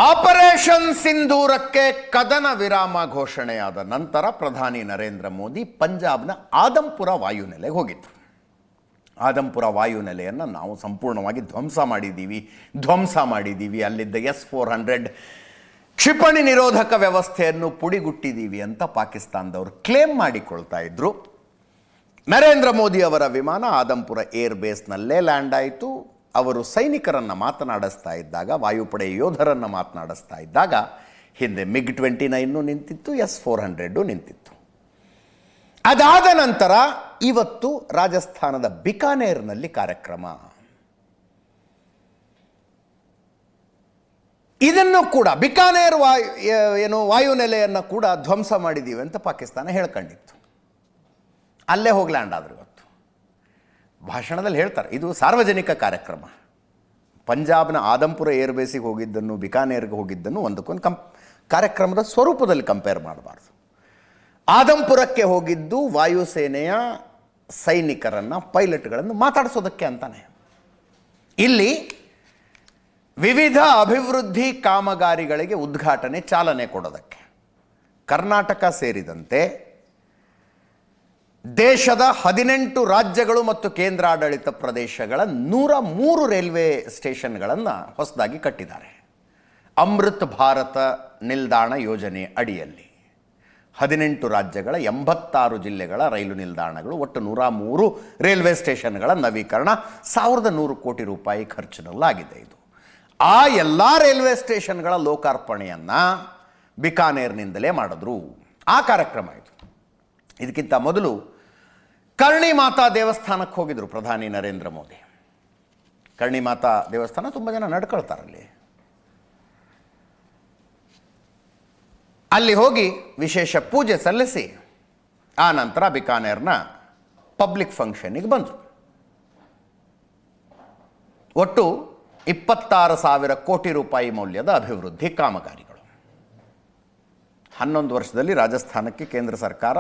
Operation ಸಿಂಧೂರಕ್ಕೆ ಕದನ ವಿರಾಮ ಘೋಷಣೆಯಾದ ನಂತರ ಪ್ರಧಾನಿ ನರೇಂದ್ರ ಮೋದಿ ಪಂಜಾಬ್ನ ಆದಂಪುರ ವಾಯುನೆಲೆಗೆ ಹೋಗಿದ್ರು. ಆದಂಪುರ ವಾಯುನೆಲೆಯನ್ನು ನಾವು ಸಂಪೂರ್ಣವಾಗಿ ಧ್ವಂಸ ಮಾಡಿದ್ದೀವಿ, ಅಲ್ಲಿದ್ದ S-400 ಕ್ಷಿಪಣಿ ನಿರೋಧಕ ವ್ಯವಸ್ಥೆಯನ್ನು ಪುಡಿಗುಟ್ಟಿದ್ದೀವಿ ಅಂತ ಪಾಕಿಸ್ತಾನದವರು ಕ್ಲೇಮ್ ಮಾಡಿಕೊಳ್ತಾ ಇದ್ರು. ನರೇಂದ್ರ ಮೋದಿ ಅವರ ವಿಮಾನ ಆದಂಪುರ ಏರ್ ಬೇಸ್ನಲ್ಲೇ ಲ್ಯಾಂಡ್ ಆಯಿತು. ಅವರು ಸೈನಿಕರನ್ನು ಮಾತನಾಡಿಸ್ತಾ ಇದ್ದಾಗ, ವಾಯುಪಡೆ ಯೋಧರನ್ನು ಮಾತನಾಡಿಸ್ತಾ ಇದ್ದಾಗ ಹಿಂದೆ MiG-29 ನಿಂತಿತ್ತು, S-400 ನಿಂತಿತ್ತು. ಅದಾದ ನಂತರ ಇವತ್ತು ರಾಜಸ್ಥಾನದ ಬಿಕಾನೇರ್ನಲ್ಲಿ ಕಾರ್ಯಕ್ರಮ. ಇದನ್ನು ಕೂಡ ಬಿಕಾನೇರ್ ವಾಯುನೆಲೆಯನ್ನು ಕೂಡ ಧ್ವಂಸ ಮಾಡಿದ್ದೀವಿ ಅಂತ ಪಾಕಿಸ್ತಾನ ಹೇಳ್ಕೊಂಡಿತ್ತು. ಅಲ್ಲೇ ಹೋಗಿ ಲ್ಯಾಂಡ್ ಆದರು. ಇವತ್ತು ಭಾಷಣದಲ್ಲಿ ಹೇಳ್ತಾರೆ, ಇದು ಸಾರ್ವಜನಿಕ ಕಾರ್ಯಕ್ರಮ. ಪಂಜಾಬ್ನ ಆದಂಪುರ ಏರ್ಬೇಸಿಗೆ ಹೋಗಿದ್ದನ್ನು, ಬಿಕಾನೇರ್ಗೆ ಹೋಗಿದ್ದನ್ನು ಒಂದಕ್ಕೊಂದು ಕಾರ್ಯಕ್ರಮದ ಸ್ವರೂಪದಲ್ಲಿ ಕಂಪೇರ್ ಮಾಡಬಾರ್ದು. ಆದಂಪುರಕ್ಕೆ ಹೋಗಿದ್ದು ವಾಯುಸೇನೆಯ ಸೈನಿಕರನ್ನು, ಪೈಲಟ್ಗಳನ್ನು ಮಾತಾಡಿಸೋದಕ್ಕೆ ಅಂತಾನೆ. ಇಲ್ಲಿ ವಿವಿಧ ಅಭಿವೃದ್ಧಿ ಕಾಮಗಾರಿಗಳಿಗೆ ಉದ್ಘಾಟನೆ, ಚಾಲನೆ ಕೊಡೋದಕ್ಕೆ ಕರ್ನಾಟಕ ಸೇರಿದಂತೆ ದೇಶದ 18 ರಾಜ್ಯಗಳು ಮತ್ತು ಕೇಂದ್ರಾಡಳಿತ ಪ್ರದೇಶಗಳ 103 ರೈಲ್ವೆ ಸ್ಟೇಷನ್ಗಳನ್ನು ಹೊಸದಾಗಿ ಕಟ್ಟಿದ್ದಾರೆ. ಅಮೃತ್ ಭಾರತ ನಿಲ್ದಾಣ ಯೋಜನೆ ಅಡಿಯಲ್ಲಿ 18 ರಾಜ್ಯಗಳ 86 ಜಿಲ್ಲೆಗಳ ರೈಲು ನಿಲ್ದಾಣಗಳು, ಒಟ್ಟು 103 ರೈಲ್ವೆ ಸ್ಟೇಷನ್ಗಳ ನವೀಕರಣ 1100 ಕೋಟಿ ರೂಪಾಯಿ ಖರ್ಚಿನಲ್ಲಾಗಿದೆ. ಇದು ಆ ಎಲ್ಲ ರೈಲ್ವೆ ಸ್ಟೇಷನ್ಗಳ ಲೋಕಾರ್ಪಣೆಯನ್ನು ಬಿಕಾನೇರ್ನಿಂದಲೇ ಮಾಡಿದ್ರು. ಆ ಕಾರ್ಯಕ್ರಮ ಇದು. ಇದಕ್ಕಿಂತ ಮೊದಲು ಕರ್ಣಿ ಮಾತಾ ದೇವಸ್ಥಾನಕ್ಕೆ ಹೋಗಿದ್ರು ಪ್ರಧಾನಿ ನರೇಂದ್ರ ಮೋದಿ. ಕರ್ಣಿ ಮಾತಾ ದೇವಸ್ಥಾನ ತುಂಬ ಜನ ನಡ್ಕೊಳ್ತಾರಲ್ಲಿ. ಅಲ್ಲಿ ಹೋಗಿ ವಿಶೇಷ ಪೂಜೆ ಸಲ್ಲಿಸಿ ಆ ನಂತರ ಬಿಕಾನೇರ್ನ ಪಬ್ಲಿಕ್ ಫಂಕ್ಷನ್ನಿಗೆ ಬಂದರು. ಒಟ್ಟು 26,000 ಕೋಟಿ ರೂಪಾಯಿ ಮೌಲ್ಯದ ಅಭಿವೃದ್ಧಿ ಕಾಮಗಾರಿಗಳು. 11 ವರ್ಷದಲ್ಲಿ ರಾಜಸ್ಥಾನಕ್ಕೆ ಕೇಂದ್ರ ಸರ್ಕಾರ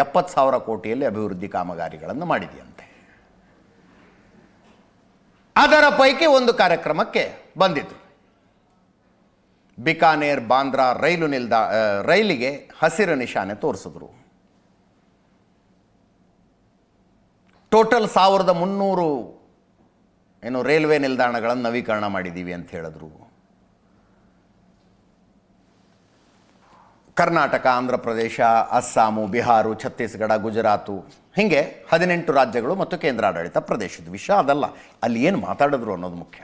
70,000 ಕೋಟಿಯಲ್ಲಿ ಅಭಿವೃದ್ಧಿ ಕಾಮಗಾರಿಗಳನ್ನು ಮಾಡಿದೆಯಂತೆ. ಅದರ ಪೈಕಿ ಒಂದು ಕಾರ್ಯಕ್ರಮಕ್ಕೆ ಬಂದಿದ್ರು. ಬಿಕಾನೇರ್ ಬಾಂದ್ರಾ ರೈಲಿಗೆ ಹಸಿರು ನಿಶಾನೆ ತೋರಿಸಿದ್ರು. ಟೋಟಲ್ 1300 ರೈಲ್ವೆ ನಿಲ್ದಾಣಗಳನ್ನು ನವೀಕರಣ ಮಾಡಿದ್ದೀವಿ ಅಂತ ಹೇಳಿದ್ರು. ಕರ್ನಾಟಕ, ಆಂಧ್ರ ಪ್ರದೇಶ, ಅಸ್ಸಾಮು, ಬಿಹಾರು, ಛತ್ತೀಸ್ಗಢ, ಗುಜರಾತು, ಹೀಗೆ 18 ರಾಜ್ಯಗಳು ಮತ್ತು ಕೇಂದ್ರಾಡಳಿತ ಪ್ರದೇಶದ ವಿಷಯ ಅದಲ್ಲ. ಅಲ್ಲಿ ಏನು ಮಾತಾಡಿದ್ರು ಅನ್ನೋದು ಮುಖ್ಯ.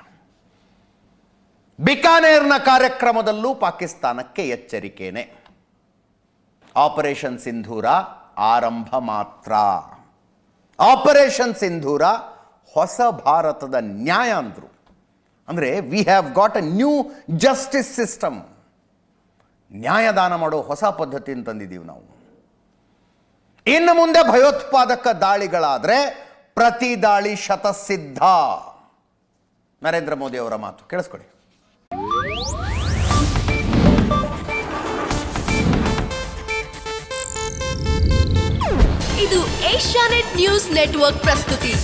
ಬಿಕಾನೇರ್ನ ಕಾರ್ಯಕ್ರಮದಲ್ಲೂ ಪಾಕಿಸ್ತಾನಕ್ಕೆ ಎಚ್ಚರಿಕೆನೆ. ಆಪರೇಷನ್ ಸಿಂಧೂರ ಆರಂಭ ಮಾತ್ರ. ಆಪರೇಷನ್ ಸಿಂಧೂರ ಹೊಸ ಭಾರತದ ನ್ಯಾಯ ಅಂದರು. ಅಂದರೆ we have got a new justice system. ನ್ಯಾಯದಾನ ಮಾಡೋ ಹೊಸ ಪದ್ಧತಿಯನ್ನು ತಂದಿದ್ದೀವಿ ನಾವು. ಇನ್ನು ಮುಂದೆ ಭಯೋತ್ಪಾದಕ ದಾಳಿಗಳಾದರೆ ಪ್ರತಿ ದಾಳಿ ಶತಸಿದ್ಧ. ನರೇಂದ್ರ ಮೋದಿ ಅವರ ಮಾತು ಕೇಳಿಸ್ಕೊಳ್ಳಿ. ಇದು ಏಷ್ಯಾನೆಟ್ ನ್ಯೂಸ್ ನೆಟ್ವರ್ಕ್ ಪ್ರಸ್ತುತಿ.